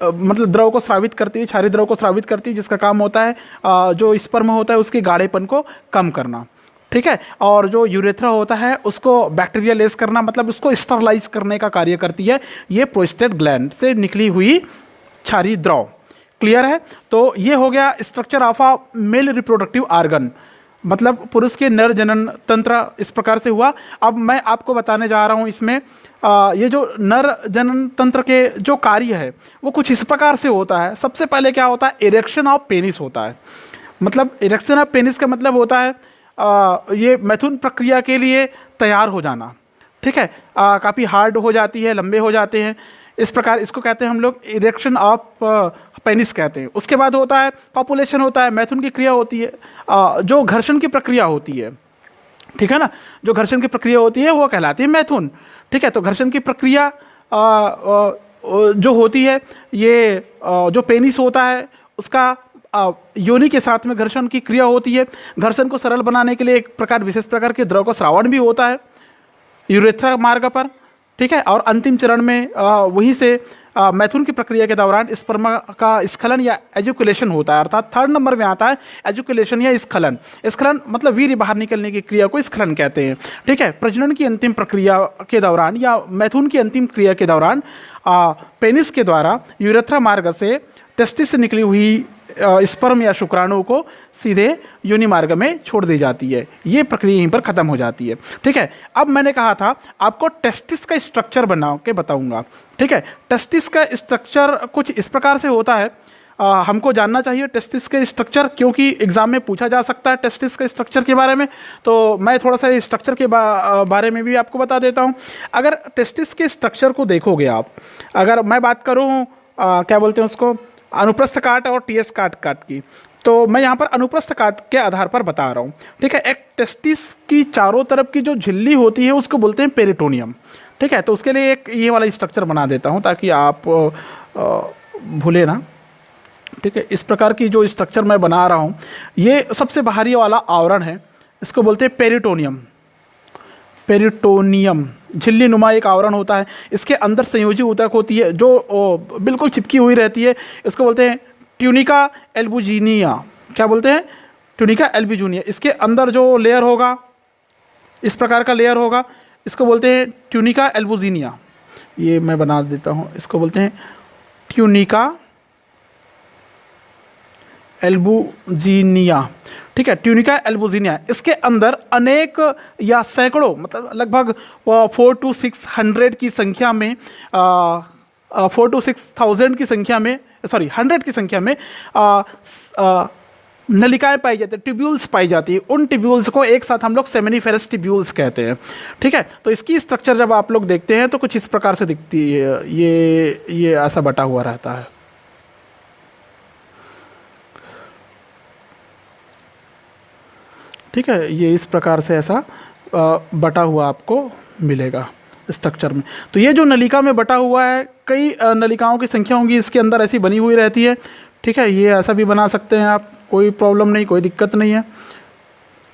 मतलब द्रव को स्रावित करती है, क्षारीय द्रव को स्रावित करती है, जिसका काम होता है जो स्पर्म होता है उसके गाढ़ेपन को कम करना। ठीक है। और जो यूरेथ्रा होता है उसको बैक्टीरिया लेस करना, मतलब उसको स्टरलाइज करने का कार्य करती है ये प्रोस्टेट ग्लैंड से निकली हुई क्षारीय द्रव। क्लियर है। तो ये हो गया structure of a male reproductive organ, मतलब पुरुष के नर जनन तंत्र इस प्रकार से हुआ। अब मैं आपको बताने जा रहा हूँ इसमें ये जो नर जनन तंत्र के जो कार्य है वो कुछ इस प्रकार से होता है। सबसे पहले क्या होता है? इरेक्शन ऑफ पेनिस होता है। मतलब इरेक्शन ऑफ पेनिस का मतलब होता है ये मैथुन प्रक्रिया के लिए तैयार हो जाना। ठीक है, काफ़ी हार्ड हो जाती है, लंबे हो जाते हैं, इस प्रकार इसको कहते हैं हम लोग इरेक्शन ऑफ पेनिस कहते हैं। उसके बाद होता है पॉपुलेशन होता है, मैथुन की क्रिया होती है, जो घर्षण की प्रक्रिया होती है। ठीक है ना, जो घर्षण की प्रक्रिया होती है वो कहलाती है मैथुन। ठीक है, तो घर्षण की प्रक्रिया जो होती है, ये जो पेनिस होता है उसका योनि के साथ में घर्षण की क्रिया होती है। घर्षण को सरल बनाने के लिए एक प्रकार विशेष प्रकार के द्रव का स्रावण भी होता है यूरेथ्रा मार्ग पर। ठीक है, और अंतिम चरण में वहीं से मैथुन की प्रक्रिया के दौरान स्पर्म का स्खलन या एजुकुलेशन होता है। अर्थात थर्ड नंबर में आता है एजुकुलेशन या स्खलन। स्खलन मतलब वीर्य बाहर निकलने की क्रिया को स्खलन कहते हैं। ठीक है, प्रजनन की अंतिम प्रक्रिया के दौरान या मैथुन की अंतिम क्रिया के दौरान पेनिस के द्वारा यूरेथ्रा मार्ग से टेस्टिस से निकली हुई स्पर्म या शुक्राणु को सीधे योनि मार्ग में छोड़ दी जाती है। ये प्रक्रिया यहीं पर खत्म हो जाती है। ठीक है, अब मैंने कहा था आपको टेस्टिस का स्ट्रक्चर बना के बताऊंगा। ठीक है, टेस्टिस का स्ट्रक्चर कुछ इस प्रकार से होता है। हमको जानना चाहिए टेस्टिस के स्ट्रक्चर, क्योंकि एग्जाम में पूछा जा सकता है टेस्टिस के स्ट्रक्चर के बारे में। तो मैं थोड़ा सा स्ट्रक्चर के बारे में भी आपको बता देता हूँ। अगर टेस्टिस के स्ट्रक्चर को देखोगे आप, अगर मैं बात करूँ क्या बोलते हैं उसको, अनुप्रस्थ काट और टीएस काट की, तो मैं यहाँ पर अनुप्रस्थ काट के आधार पर बता रहा हूँ। ठीक है, एक टेस्टिस की चारों तरफ की जो झिल्ली होती है उसको बोलते हैं पेरिटोनियम। ठीक है, तो उसके लिए एक ये वाला स्ट्रक्चर बना देता हूँ ताकि आप भूले ना। ठीक है, इस प्रकार की जो स्ट्रक्चर मैं बना रहा हूँ, ये सबसे बाहरी वाला आवरण है, इसको बोलते हैं पेरिटोनियम। पेरिटोनियम झिल्ली नुमा एक आवरण होता है, इसके अंदर संयोजी ऊतक होती है जो बिल्कुल चिपकी हुई रहती है, इसको बोलते हैं ट्यूनिका एल्बुजिनिया। क्या बोलते हैं? Tunica albuginea. इसके अंदर जो लेयर होगा, इस प्रकार का लेयर होगा, इसको बोलते हैं ट्यूनिका एल्बुजिनिया। ये मैं बना देता हूँ, इसको बोलते हैं ट्यूनिका एल्बुजिनिया। ठीक है, ट्यूनिका एल्बुजिनिया। इसके अंदर अनेक या सैकड़ों, मतलब लगभग 4 to 600 की संख्या में 4 to 6,000 की संख्या में, सॉरी 100 की संख्या में नलिकाएं पाई जाती है, ट्यूब्यूल्स पाई जाती है। उन ट्यूब्यूल्स को एक साथ हम लोग सेमिनिफेरस ट्यूब्यूल्स कहते हैं। ठीक है, तो इसकी स्ट्रक्चर जब आप लोग देखते हैं तो कुछ इस प्रकार से दिखती है, ये ऐसा बटा हुआ रहता है। ठीक है, ये इस प्रकार से ऐसा बटा हुआ आपको मिलेगा स्ट्रक्चर में। तो ये जो नलिका में बटा हुआ है, कई नलिकाओं की संख्या होंगी इसके अंदर ऐसी बनी हुई रहती है। ठीक है, ये ऐसा भी बना सकते हैं आप, कोई प्रॉब्लम नहीं, कोई दिक्कत नहीं है।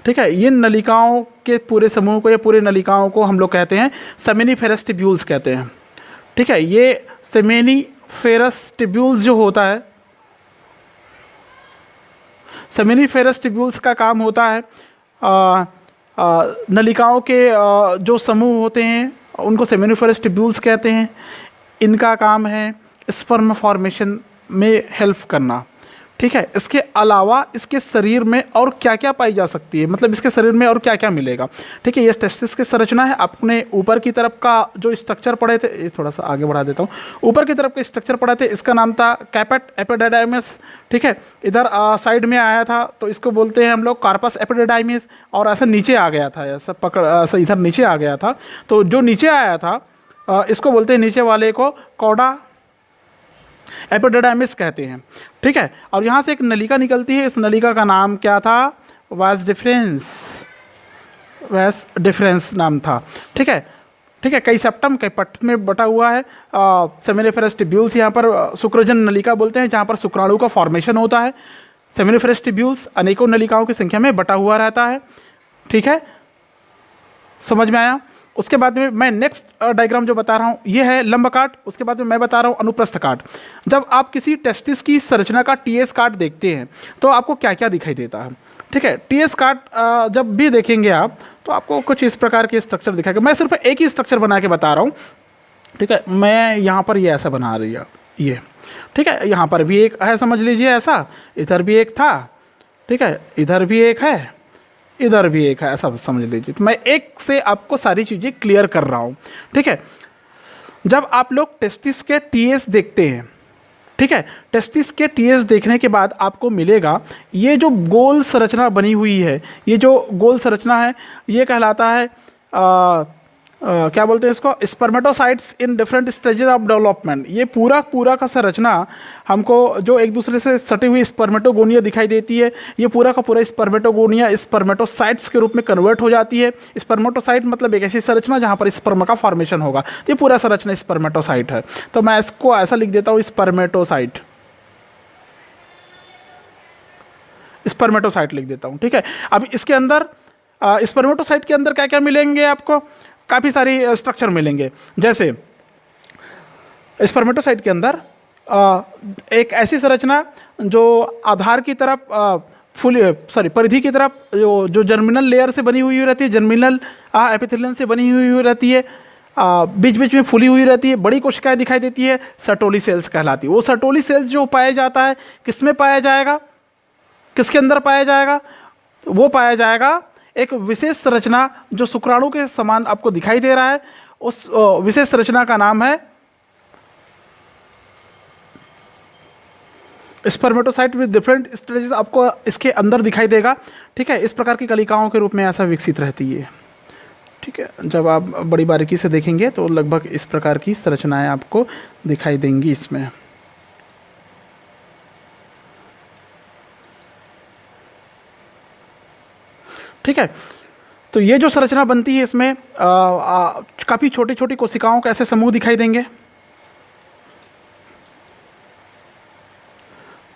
ठीक है, ये नलिकाओं के पूरे समूह को या पूरे नलिकाओं को हम लोग कहते हैं सेमिनिफेरस ट्यूब्यूल्स कहते हैं। ठीक है, ये सेमिनिफेरस ट्यूब्यूल्स जो होता है, सेमिनिफेरस ट्यूब्यूल्स का काम होता है नलिकाओं के जो समूह होते हैं उनको सेमिनिफेरस ट्यूब्यूल्स कहते हैं। इनका काम है स्पर्म फॉर्मेशन में हेल्प करना। ठीक है, इसके अलावा इसके शरीर में और क्या क्या पाई जा सकती है, मतलब इसके शरीर में और क्या क्या मिलेगा। ठीक है, ये टेस्टिस की संरचना है। आपने ऊपर की तरफ का जो स्ट्रक्चर पढ़े थे, ये थोड़ा सा आगे बढ़ा देता हूँ, ऊपर की तरफ के स्ट्रक्चर पढ़े थे, इसका नाम था कैपेट एपिडिडाइमिस। ठीक है, इधर साइड में आया था तो इसको बोलते हैं हम लोग कार्पस एपिडिडाइमिस, और ऐसा नीचे आ गया था, ऐसा इधर नीचे आ गया था, तो जो नीचे आया था इसको बोलते हैं, नीचे वाले को कॉडा एपिडिडाइमिस कहते हैं। ठीक है, और यहाँ से एक नलिका निकलती है, इस नलिका का नाम क्या था? वास डिफरेंस नाम था। ठीक है, ठीक है, कई सेप्टम कई पट में बटा हुआ है। सेमिनिफेरस ट्यूब्यूल्स यहाँ पर शुक्रजन नलिका बोलते हैं, जहाँ पर शुक्राणु का फॉर्मेशन होता है। सेमिनिफेरस ट्यूब्यूल्स अनेकों नलिकाओं की संख्या में बटा हुआ रहता है। ठीक है, समझ में आया? उसके बाद में मैं नेक्स्ट डायग्राम जो बता रहा हूँ ये है लंब काट, उसके बाद में मैं बता रहा हूँ अनुप्रस्थ काट। जब आप किसी टेस्टिस की संरचना का टीएस काट देखते हैं तो आपको क्या क्या दिखाई देता है। ठीक है, टीएस काट जब भी देखेंगे आप तो आपको कुछ इस प्रकार के स्ट्रक्चर दिखाएगा। मैं सिर्फ एक ही स्ट्रक्चर बना के बता रहा हूँ। ठीक है, मैं यहाँ पर ये ऐसा बना रही है ये। ठीक है, यहाँ पर भी एक है, समझ लीजिए ऐसा, इधर भी एक था। ठीक है, इधर भी एक है, इधर भी एक है, ऐसा समझ लीजिए। तो मैं एक से आपको सारी चीज़ें क्लियर कर रहा हूँ। ठीक है, जब आप लोग टेस्टिस के टीएस देखते हैं, ठीक है, टेस्टिस के टीएस देखने के बाद आपको मिलेगा ये जो गोल संरचना बनी हुई है, ये जो गोल संरचना है ये कहलाता है क्या बोलते हैं इसको? Spermatocytes in different stages of development. ये पूरा का संरचना हमको जो एक दूसरे से सटी हुई स्पर्मेटोगोनिया दिखाई देती है, ये पूरा का पूरा स्पर्मेटोगोनिया स्पर्मेटोसाइट्स के रूप में कन्वर्ट हो जाती है। स्पर्मेटोसाइट मतलब एक ऐसी संरचना जहाँ पर स्पर्म का फॉर्मेशन होगा। ये पूरा संरचना स्पर्मेटोसाइट है। तो मैं इसको ऐसा लिख देता हूँ, स्पर्मेटोसाइट, स्पर्मेटोसाइट लिख देता हूँ। ठीक है, अब इसके अंदर स्पर्मेटोसाइट के अंदर क्या क्या मिलेंगे आपको? काफ़ी सारी स्ट्रक्चर मिलेंगे। जैसे स्पर्मेटोसाइट के अंदर एक ऐसी संरचना जो आधार की तरफ परिधि की तरफ जो जर्मिनल लेयर से बनी हुई रहती है, जर्मिनल एपिथेलियम से बनी हुई रहती है, बीच बीच में फूली हुई रहती है, बड़ी कोशिकाएं दिखाई देती है, सर्टोली सेल्स कहलाती है। वो सर्टोली सेल्स जो पाया जाता है किस में पाया जाएगा, किसके अंदर पाया जाएगा? वो पाया जाएगा एक विशेष संरचना जो शुक्राणु के समान आपको दिखाई दे रहा है। उस विशेष संरचना का नाम है स्पर्मेटोसाइट विद डिफरेंट स्टेजेस, आपको इसके अंदर दिखाई देगा। ठीक है, इस प्रकार की कलिकाओं के रूप में ऐसा विकसित रहती है। ठीक है, जब आप बड़ी बारीकी से देखेंगे तो लगभग इस प्रकार की संरचनाएं आपको दिखाई देंगी इसमें। ठीक है, तो ये जो संरचना बनती है इसमें काफ़ी छोटी छोटी कोशिकाओं के ऐसे समूह दिखाई देंगे,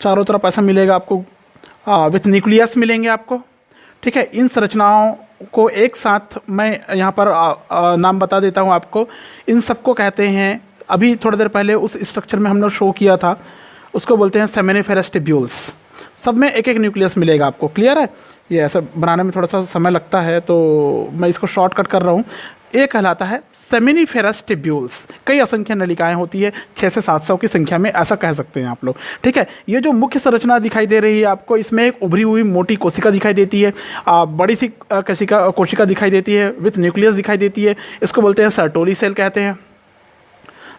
चारों तरफ ऐसा मिलेगा आपको, विथ न्यूक्लियस मिलेंगे आपको। ठीक है, इन संरचनाओं को एक साथ मैं यहाँ पर नाम बता देता हूँ आपको। इन सबको कहते हैं, अभी थोड़ी देर पहले उस स्ट्रक्चर में हमने शो किया था, उसको बोलते हैं सेमिनिफेरस ट्यूब्यूल्स। सब में एक एक न्यूक्लियस मिलेगा आपको। क्लियर है? ये ऐसा बनाने में थोड़ा सा समय लगता है तो मैं इसको शॉर्टकट कर रहा हूँ। ये कहलाता है सेमिनिफेरस ट्यूब्यूल्स। कई असंख्य नलिकाएं होती है, 600 से 700 की संख्या में, ऐसा कह सकते हैं आप लोग। ठीक है, ये जो मुख्य संरचना दिखाई दे रही है आपको, इसमें एक उभरी हुई मोटी कोशिका दिखाई देती है, बड़ी सी कोशिका दिखाई देती है, विथ न्यूक्लियस दिखाई देती है। इसको बोलते हैं सर्टोली सेल कहते हैं,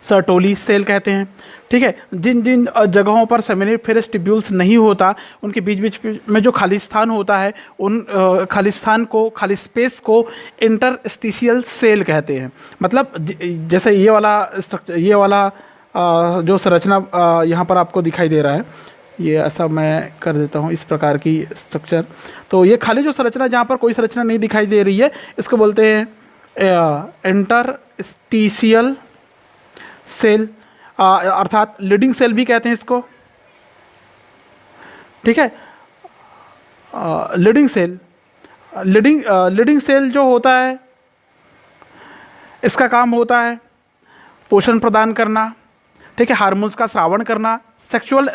सर्टोली सेल कहते हैं। ठीक है, जिन जिन जगहों पर सेमिनिफेरस ट्यूब्यूल्स नहीं होता, उनके बीच बीच में जो खाली स्थान होता है, उन खाली स्थान को, खाली स्पेस को इंटरस्टिशियल सेल कहते हैं। मतलब जैसे ये वाला स्ट्रक्चर, ये वाला जो संरचना यहाँ पर आपको दिखाई दे रहा है, ये ऐसा मैं कर देता हूँ, इस प्रकार की स्ट्रक्चर। तो ये खाली जो संरचना, जहाँ पर कोई संरचना नहीं दिखाई दे रही है, इसको बोलते हैं इंटरस्टिशियल सेल, अर्थात लीडिंग सेल भी कहते हैं इसको। ठीक है, लीडिंग सेल, लीडिंग सेल जो होता है, इसका काम होता है पोषण प्रदान करना। ठीक है, हार्मोन्स का स्रावण करना, सेक्सुअल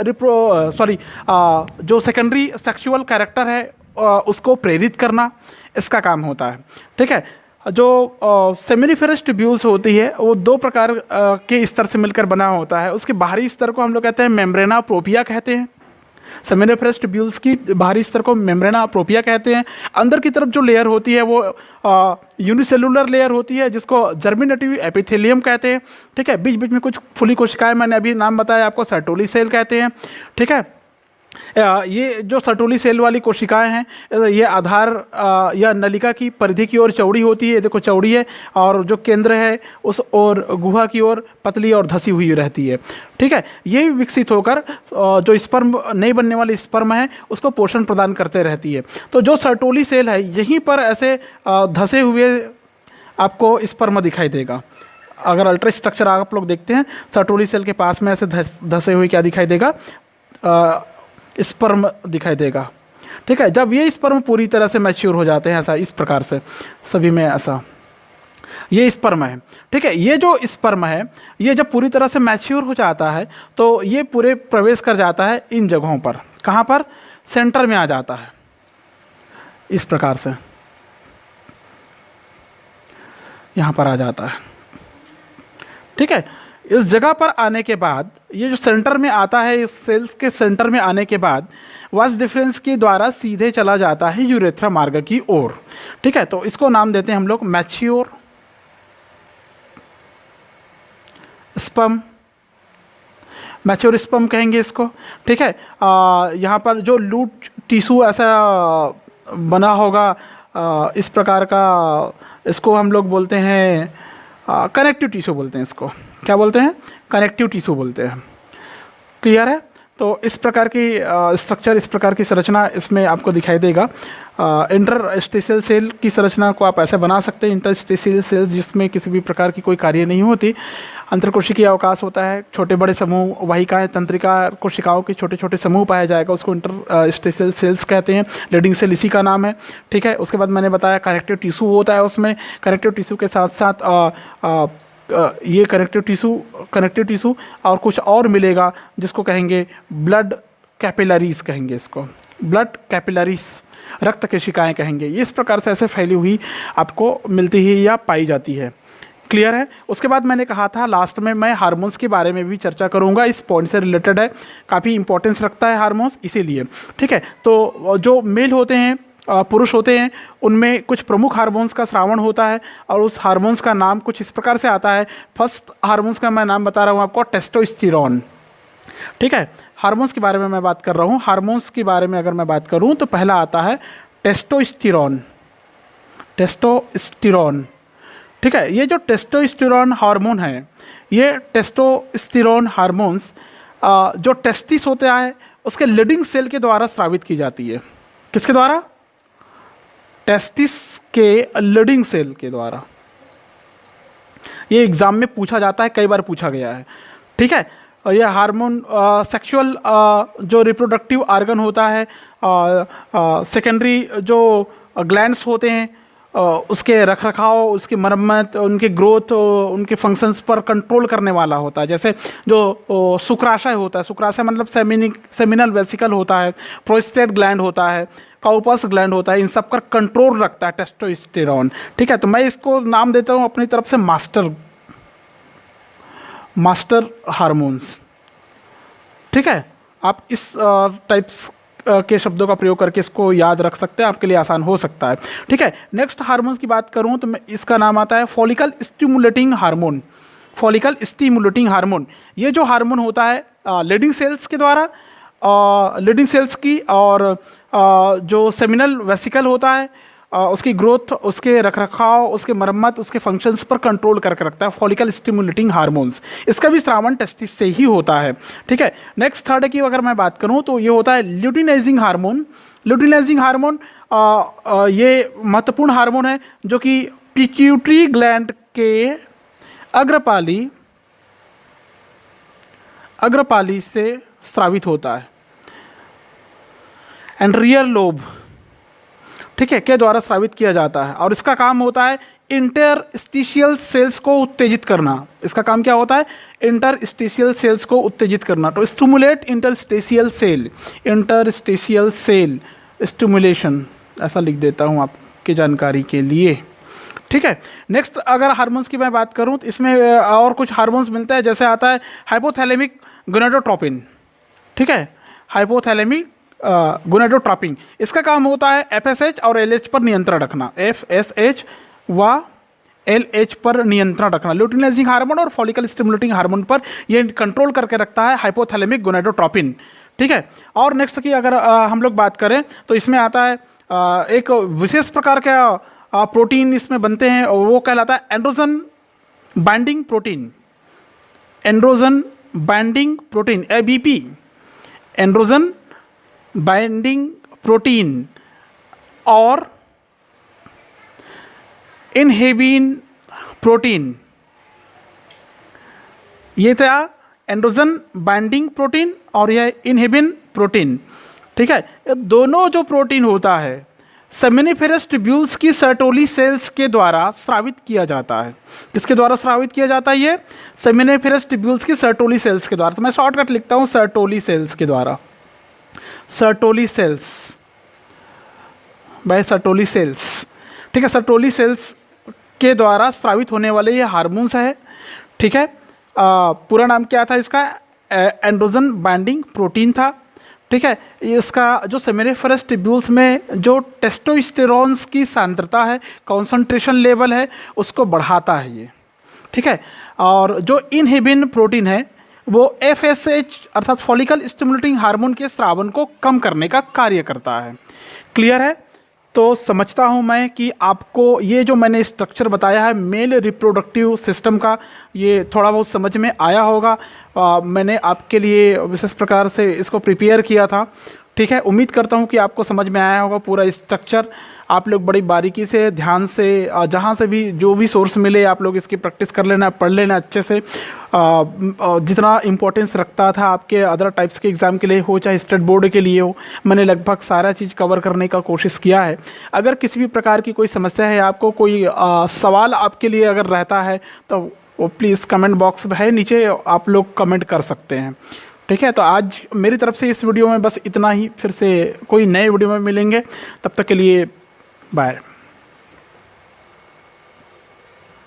जो सेकेंडरी सेक्सुअल कैरेक्टर है उसको प्रेरित करना, इसका काम होता है। ठीक है, जो सेमिनिफेरस ट्यूब्यूल्स होती है वो दो प्रकार के स्तर से मिलकर बना होता है। उसके बाहरी स्तर को हम लोग कहते हैं मेम्ब्रेना प्रोपिया कहते हैं। सेमिनिफेरस ट्यूब्यूल्स की बाहरी स्तर को मेम्ब्रेना प्रोपिया कहते हैं। अंदर की तरफ जो लेयर होती है वो यूनिसेलुलर लेयर होती है, जिसको जर्मिनेटिव एपिथेलियम कहते हैं। ठीक है, बीच बीच में कुछ फुली कोशिकाएं, मैंने अभी नाम बताया आपको, सर्टोली सेल कहते हैं। ठीक है, ये जो सर्टोली सेल वाली कोशिकाएं हैं, ये आधार या नलिका की परिधि की ओर चौड़ी होती है, देखो चौड़ी है, और जो केंद्र है उस ओर गुहा की ओर पतली और धसी हुई रहती है। ठीक है, ये विकसित होकर जो स्पर्म, नई बनने वाली स्पर्म है, उसको पोषण प्रदान करते रहती है। तो जो सर्टोली सेल है, यहीं पर ऐसे धसे हुए आपको स्पर्म दिखाई देगा। अगर अल्ट्रा स्ट्रक्चर आप लोग देखते हैं, सर्टोली सेल के पास में ऐसे धसे हुए क्या दिखाई देगा, स्पर्म दिखाई देगा। ठीक है, जब ये स्पर्म पूरी तरह से मैच्योर हो जाते हैं, ऐसा इस प्रकार से सभी में ऐसा ये स्पर्म है। ठीक है, ये जो स्पर्म है, ये जब पूरी तरह से मैच्योर हो जाता है तो ये पूरे प्रवेश कर जाता है इन जगहों पर। कहाँ पर? सेंटर में आ जाता है, इस प्रकार से यहाँ पर आ जाता है। ठीक है, इस जगह पर आने के बाद, ये जो सेंटर में आता है, इस सेल्स के सेंटर में आने के बाद वास डिफरेंस के द्वारा सीधे चला जाता है यूरेथ्रा मार्ग की ओर। ठीक है, तो इसको नाम देते हैं हम लोग मैच्योर स्पर्म, मैच्योर स्पर्म कहेंगे इसको। ठीक है, यहाँ पर जो लूट टिश्यू ऐसा बना होगा, इस प्रकार का, इसको हम लोग बोलते हैं कनेक्टिव टिश्यू बोलते हैं इसको। क्या बोलते हैं? कनेक्टिव टिश्यू बोलते हैं। क्लियर है? तो इस प्रकार की स्ट्रक्चर, इस प्रकार की संरचना इसमें आपको दिखाई देगा। इंटरस्टिशियल सेल की संरचना को आप ऐसे बना सकते हैं, इंटरस्टिशियल सेल्स जिसमें किसी भी प्रकार की कोई कार्य नहीं होती, अंतरकोशिकीय अवकाश होता है, छोटे बड़े समूह, वाहिकाएं, तंत्रिका कोशिकाओं के छोटे छोटे समूह पाया जाएगा, उसको इंटरस्टिशियल सेल्स कहते हैं। लीडिंग सेल इसी का नाम है। ठीक है, उसके बाद मैंने बताया कनेक्टिव टिश्यू होता है उसमें। कनेक्टिव टिश्यू के साथ साथ ये कनेक्टिव टिश्यू और कुछ और मिलेगा, जिसको कहेंगे ब्लड कैपिलरीज कहेंगे इसको, ब्लड कैपिलरीज, रक्त केशिकाएं कहेंगे। ये इस प्रकार से ऐसे फैली हुई आपको मिलती है या पाई जाती है। क्लियर है? उसके बाद मैंने कहा था लास्ट में मैं हार्मोन्स के बारे में भी चर्चा करूंगा, इस पॉइंट से रिलेटेड है, काफ़ी इंपॉर्टेंस रखता है हार्मोन्स, इसीलिए। ठीक है, तो जो मेल होते हैं, पुरुष होते हैं, उनमें कुछ प्रमुख हार्मोन्स का स्रावण होता है, और उस हार्मोन्स का नाम कुछ इस प्रकार से आता है। फर्स्ट हार्मोन्स का मैं नाम बता रहा हूँ आपको, टेस्टोस्टेरोन। ठीक है, हार्मोन्स के बारे में मैं बात कर रहा हूँ। हार्मोन्स के बारे में अगर मैं बात करूँ तो पहला आता है टेस्टोस्टेरोन। टेस्टोस्टेरोन, ठीक है, ये जो टेस्टोस्टेरोन हार्मोन है, ये टेस्टोस्टेरोन हार्मोन्स जो टेस्टिस होता है उसके लीडिंग सेल के द्वारा स्रावित की जाती है। किसके द्वारा? टेस्टिस के लीडिंग सेल के द्वारा। ये एग्जाम में पूछा जाता है, कई बार पूछा गया है। ठीक है, और ये हार्मोन सेक्सुअल जो रिप्रोडक्टिव आर्गन होता है, सेकेंडरी जो ग्लैंड्स होते हैं, उसके रखरखाव, उसकी मरम्मत, उनके ग्रोथ, उनके फंक्शंस पर कंट्रोल करने वाला होता है। जैसे जो शुक्राशय होता है, शुक्राशय मतलब सेमिनल वेसिकल होता है, प्रोस्टेट ग्लैंड होता है, काउपस ग्लैंड होता है, इन सब का कंट्रोल रखता है टेस्टोस्टेरोन। ठीक है, तो मैं इसको नाम देता हूँ अपनी तरफ से मास्टर हार्मोन्स। ठीक है, आप इस टाइप्स के शब्दों का प्रयोग करके इसको याद रख सकते हैं, आपके लिए आसान हो सकता है। ठीक है, नेक्स्ट हार्मोन्स की बात करूं तो मैं इसका नाम आता है follicle stimulating hormone. Follicle stimulating hormone, ये जो हार्मोन होता है लीडिंग सेल्स के द्वारा, लीडिंग सेल्स की और जो सेमिनल वेसिकल होता है उसकी ग्रोथ, उसके रखरखाव, उसके मरम्मत, उसके फंक्शंस पर कंट्रोल करके रखता है फॉलिकल स्टिमुलेटिंग हार्मोन्स। इसका भी स्रावन टेस्टिस से ही होता है। ठीक है, नेक्स्ट थर्ड की अगर मैं बात करूं तो ये होता है ल्यूटिनाइजिंग हार्मोन। ल्यूटिनाइजिंग हार्मोन ये महत्वपूर्ण हार्मोन है जो कि पिट्यूटरी ग्लैंड के अग्रपाली से स्रावित होता है, एंड रियर लोब, ठीक है, के द्वारा स्रावित किया जाता है। और इसका काम होता है इंटरस्टिशियल सेल्स को उत्तेजित करना। इसका काम क्या होता है? इंटरस्टिशियल सेल्स को उत्तेजित करना। तो स्टिमुलेट इंटरस्टिशियल सेल स्टिमुलेशन, ऐसा लिख देता हूँ आपकी जानकारी के लिए। ठीक है, नेक्स्ट अगर हार्मोन्स की मैं बात करूँ तो इसमें और कुछ हार्मोन्स मिलते हैं, जैसे आता है हाइपोथैलेमिक गोनाडोट्रोपिन। ठीक है, हाइपोथैलेमिक गोनाडोट्रोपिन, इसका काम होता है एफएसएच और एलएच पर नियंत्रण रखना। एफएसएच व एलएच पर नियंत्रण रखना। ल्यूटिनाइजिंग हार्मोन और फॉलिकल स्टिमुलेटिंग हार्मोन पर यह कंट्रोल करके रखता है हाइपोथैलेमिक गोनाडोट्रोपिन। ठीक है, और नेक्स्ट की अगर हम लोग बात करें तो इसमें आता है एक विशेष प्रकार का प्रोटीन इसमें बनते हैं, और वो कहलाता है androgen binding protein. Androgen binding protein, ABP, androgen binding protein और इनहिबिन प्रोटीन। ये था एंड्रोजन बाइंडिंग प्रोटीन और यह इनहिबिन प्रोटीन। ठीक है, ये दोनों जो प्रोटीन होता है सेमिनिफेरस ट्यूब्यूल्स की सर्टोली सेल्स के द्वारा स्रावित किया जाता है। किसके द्वारा स्रावित किया जाता है? ये सेमिनिफेरस ट्यूब्यूल्स की सर्टोली सेल्स के द्वारा। तो मैं शॉर्टकट लिखता हूँ सर्टोली सेल्स के द्वारा। Sertoli cells, by Sertoli cells. ठीक है, सर्टोली सेल्स के द्वारा स्रावित होने वाले ये हार्मोन्स है। ठीक है, पूरा नाम क्या था इसका? एंड्रोजन बाइंडिंग प्रोटीन था। ठीक है, इसका जो सेमिनिफेरस ट्यूब्यूल्स में जो टेस्टोस्टेरोन्स की सांद्रता है, कॉन्सेंट्रेशन लेवल है, उसको बढ़ाता है ये। ठीक है, और जो इनहिबिन प्रोटीन है वो एफएसएच अर्थात फॉलिकल स्टिमुलेटिंग हार्मोन के स्रावन को कम करने का कार्य करता है। क्लियर है? तो समझता हूँ मैं कि आपको ये जो मैंने स्ट्रक्चर बताया है मेल रिप्रोडक्टिव सिस्टम का, ये थोड़ा बहुत समझ में आया होगा। मैंने आपके लिए विशेष प्रकार से इसको प्रिपेयर किया था। ठीक है, उम्मीद करता हूँ कि आपको समझ में आया होगा पूरा स्ट्रक्चर। आप लोग बड़ी बारीकी से, ध्यान से, जहाँ से भी जो भी सोर्स मिले आप लोग इसकी प्रैक्टिस कर लेना, पढ़ लेना अच्छे से। जितना इम्पोर्टेंस रखता था आपके अदर टाइप्स के एग्ज़ाम के लिए हो, चाहे स्टेट बोर्ड के लिए हो, मैंने लगभग सारा चीज़ कवर करने का कोशिश किया है। अगर किसी भी प्रकार की कोई समस्या है, आपको कोई सवाल आपके लिए अगर रहता है तो वो प्लीज़ कमेंट बॉक्स है नीचे, आप लोग कमेंट कर सकते हैं। ठीक है, तो आज मेरी तरफ से इस वीडियो में बस इतना ही। फिर से कोई नए वीडियो में मिलेंगे, तब तक के लिए बाय।